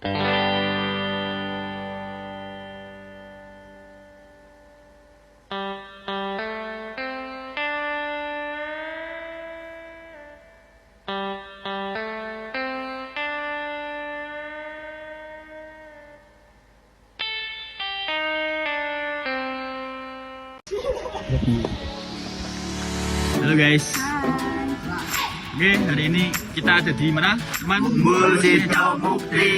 Halo guys. Oke, hari ini kita ada di mana, teman? Umbul Sidomukti.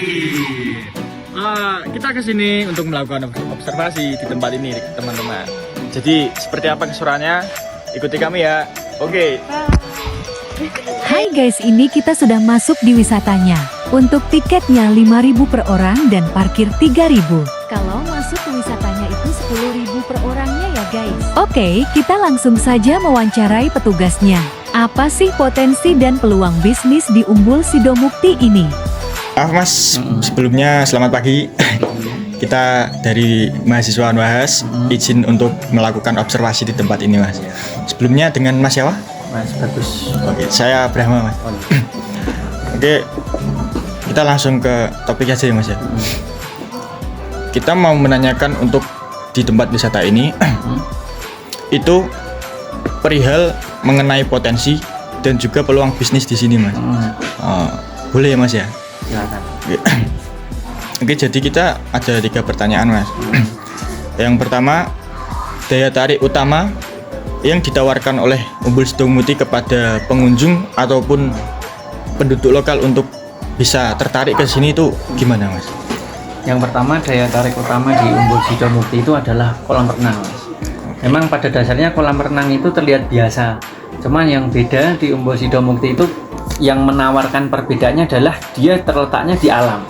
Kita kesini untuk melakukan observasi di tempat ini, teman-teman. Jadi seperti apa keseruannya? Ikuti kami ya. Oke. Hai guys, ini kita sudah masuk di wisatanya. Untuk tiketnya 5.000 per orang dan parkir 3.000. Kalau masuk ke wisatanya itu 10.000 per orangnya ya guys. Oke, kita langsung saja mewawancarai petugasnya. Apa sih potensi dan peluang bisnis di Umbul Sidomukti ini? Mas, sebelumnya selamat pagi. Kita dari mahasiswa Unwahas izin untuk melakukan observasi di tempat ini, Mas. Sebelumnya dengan Mas siapa? Mas Bagus. Oke, saya Brahma, Mas. Oke, kita langsung ke topik aja ya, Mas ya. Kita mau menanyakan untuk di tempat wisata ini itu perihal mengenai potensi dan juga peluang bisnis di sini, Mas. Boleh ya, Mas ya? Silakan. Oke, jadi kita ada 3 pertanyaan, Mas. Yang pertama, daya tarik utama yang ditawarkan oleh Umbul Sidomukti kepada pengunjung ataupun penduduk lokal untuk bisa tertarik ke sini itu gimana, Mas? Yang pertama, daya tarik utama di Umbul Sidomukti itu adalah kolam renang, Mas. Memang pada dasarnya kolam renang itu terlihat biasa. Cuman yang beda di Umbul Sidomukti itu yang menawarkan perbedaannya adalah dia terletaknya di alam.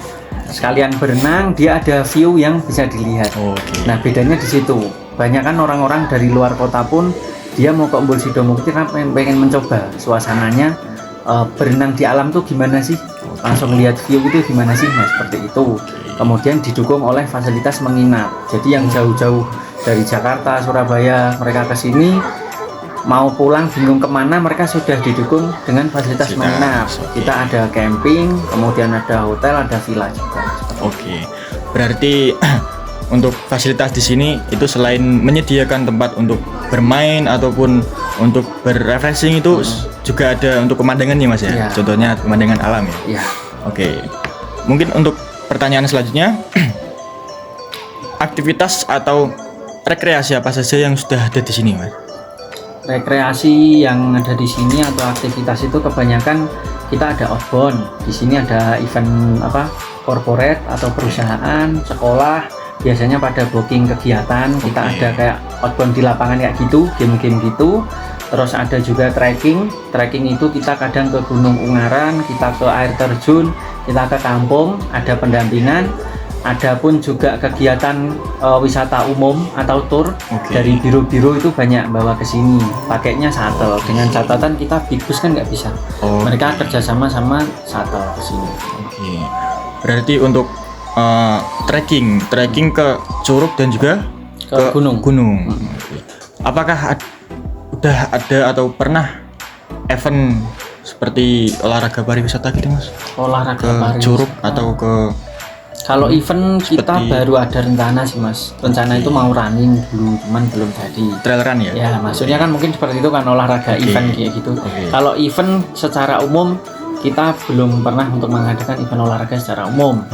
Sekalian berenang, dia ada view yang bisa dilihat. Nah, bedanya di situ. Banyak kan orang-orang dari luar kota pun dia mau ke Umbul Sidomukti karena pengen mencoba suasananya, berenang di alam tuh gimana sih? Langsung lihat view itu gimana sih? Nah, seperti itu. Kemudian didukung oleh fasilitas menginap. Jadi yang jauh-jauh dari Jakarta, Surabaya, mereka ke sini mau pulang bingung kemana, mereka sudah didukung dengan fasilitas menginap. Kita ada camping, kemudian ada hotel, ada villa juga. Oke, berarti untuk fasilitas di sini itu selain menyediakan tempat untuk bermain ataupun untuk berrefreshing itu juga ada untuk pemandangannya, Mas ya? Ya. Contohnya pemandangan alam ya? Ya. Oke, mungkin untuk pertanyaan selanjutnya, aktivitas atau rekreasi apa saja yang sudah ada di sini, Mas? Rekreasi yang ada di sini atau aktivitas itu kebanyakan kita ada outbound. Di sini ada event corporate atau perusahaan, sekolah, biasanya pada booking kegiatan. Kita ada kayak outbound di lapangan kayak gitu, game-game gitu. Terus ada juga trekking itu kita kadang ke Gunung Ungaran, kita ke air terjun, kita ke kampung, ada pendampingan. Ada pun juga kegiatan wisata umum atau tour dari biro-biro itu banyak bawa ke sini. Pakainya shuttle, dengan catatan kita big bus kan nggak bisa. Mereka kerjasama sama shuttle ke sini. Berarti untuk trekking ke Curug dan juga ke gunung. Apakah udah ada atau pernah event seperti olahraga pariwisata gitu, Mas? Olahraga ke pariwisata. Curug atau ke Kalau event kita baru ada rencana sih, Mas. Rencana itu mau running dulu, cuman belum jadi. Trail run ya? Ya, maksudnya kan mungkin seperti itu kan olahraga event kayak gitu. Kalau event secara umum kita belum pernah untuk mengadakan event olahraga secara umum.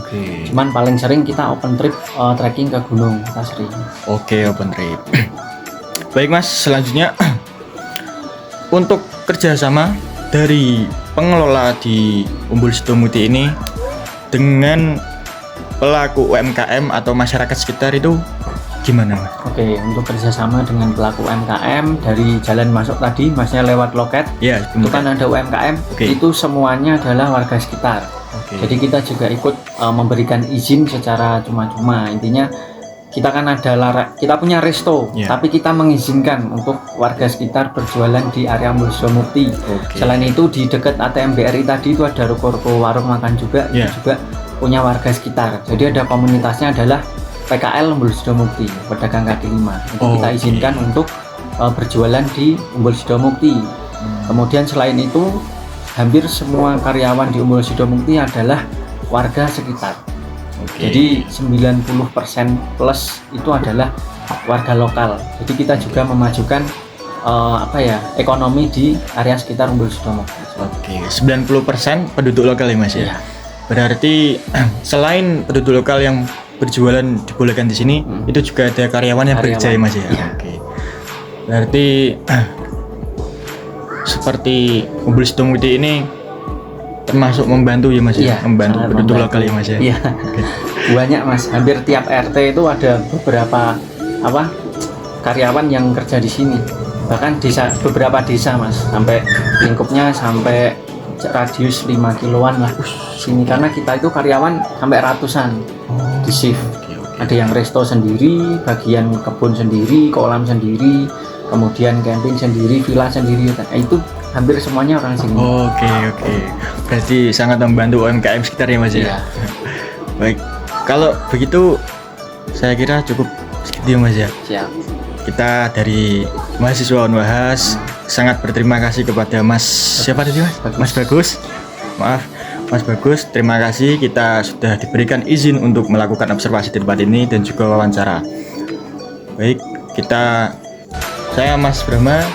Cuman paling sering kita open trip trekking ke gunung, kita sering. Open trip. Baik, Mas, selanjutnya untuk kerjasama dari pengelola di Umbul Sidomukti ini dengan pelaku UMKM atau masyarakat sekitar itu gimana, Mas? Untuk kerjasama dengan pelaku UMKM dari jalan masuk tadi, Masnya lewat loket, ya, itu kan ada UMKM, itu semuanya adalah warga sekitar. Jadi kita juga ikut memberikan izin secara cuma-cuma. Intinya kita kan ada kita punya resto, tapi kita mengizinkan untuk warga sekitar berjualan di area Umbul Sidomukti. Selain itu di dekat ATM BRI tadi itu ada ruko-ruko warung makan juga, itu juga punya warga sekitar. Jadi ada komunitasnya adalah PKL Umbul Sidomukti, pedagang kaki lima. Itu kita izinkan untuk berjualan di Umbul Sidomukti. Kemudian selain itu hampir semua karyawan di Umbul Sidomukti adalah warga sekitar. Oke. Jadi 90% plus itu adalah warga lokal. Jadi kita juga memajukan ekonomi di area sekitar Umbul Sidomukti. Oke, 90% penduduk lokal ya Mas ya. Iya. Berarti selain penduduk lokal yang berjualan dibolehkan di sini, itu juga ada karyawan yang bekerja ya Mas ya. Iya. Oke. Berarti seperti Umbul Sidomukti ini termasuk membantu ya Mas ya, Iya, membantu sangat penduduk membantu. lokal ya Mas ya. Iya. Banyak Mas, hampir tiap RT itu ada beberapa karyawan yang kerja di sini. Bahkan beberapa desa Mas, sampai lingkupnya sampai radius 5 kiloan lah sini, karena kita itu karyawan sampai ratusan di shift. Ada yang resto sendiri, bagian kebun sendiri, kolam sendiri, kemudian camping sendiri, villa sendiri. Nah, itu hampir semuanya orang sini. Oke. Berarti sangat membantu UMKM sekitar ya Mas ya. Iya. Baik. Kalau begitu saya kira cukup segitu ya Mas ya. Siap. Kita dari mahasiswa Unwahas sangat berterima kasih kepada Mas siapa tadi Mas? Bagus. Mas Bagus. Maaf, Mas Bagus. Terima kasih kita sudah diberikan izin untuk melakukan observasi di tempat ini dan juga wawancara. Baik, saya Mas Brahma,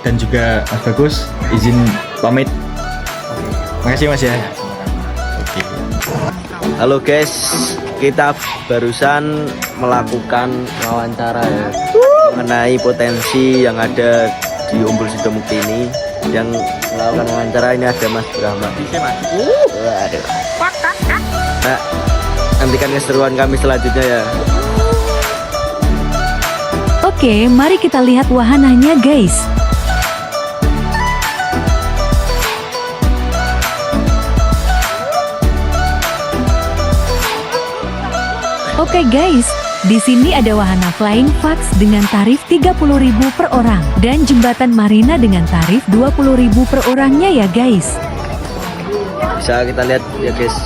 dan juga Mas Bagus izin pamit. Makasih Mas ya. Oke. Halo guys, kita barusan melakukan wawancara ya, mengenai potensi yang ada di Umbul Sidomukti ini. Yang melakukan wawancara ini ada Mas Brahma. Waduh. Nah, nantikan keseruan kami selanjutnya ya. Oke, mari kita lihat wahananya guys. Oke guys, di sini ada wahana Flying Fox dengan tarif 30.000 per orang dan jembatan Marina dengan tarif 20.000 per orangnya ya guys. Bisa kita lihat ya guys.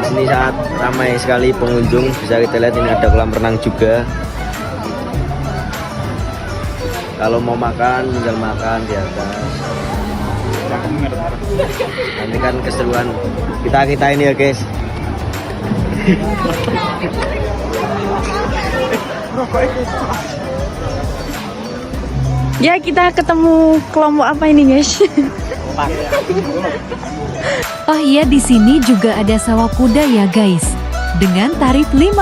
Di sini sangat ramai sekali pengunjung. Bisa kita lihat ini ada kolam renang juga. Kalau mau makan, tinggal makan di atas. Nantikan keseruan kita ini ya guys. Ya, kita ketemu kelompok apa ini guys? Oh iya, di sini juga ada sawah kuda ya guys. Dengan tarif 50.000,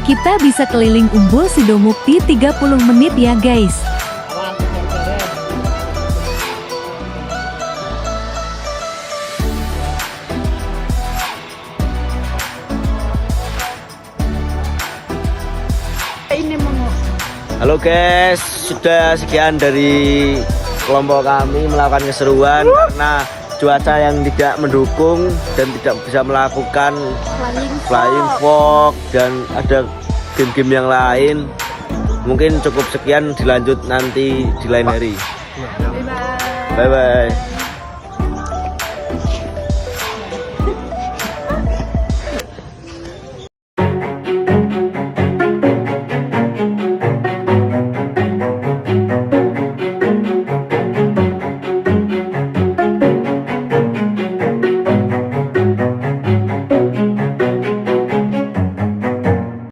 kita bisa keliling Umbul Sidomukti 30 menit ya guys. Halo guys, sudah sekian dari kelompok kami melakukan keseruan karena cuaca yang tidak mendukung dan tidak bisa melakukan flying fox dan ada game-game yang lain. Mungkin cukup sekian, dilanjut nanti di lain hari. Bye bye.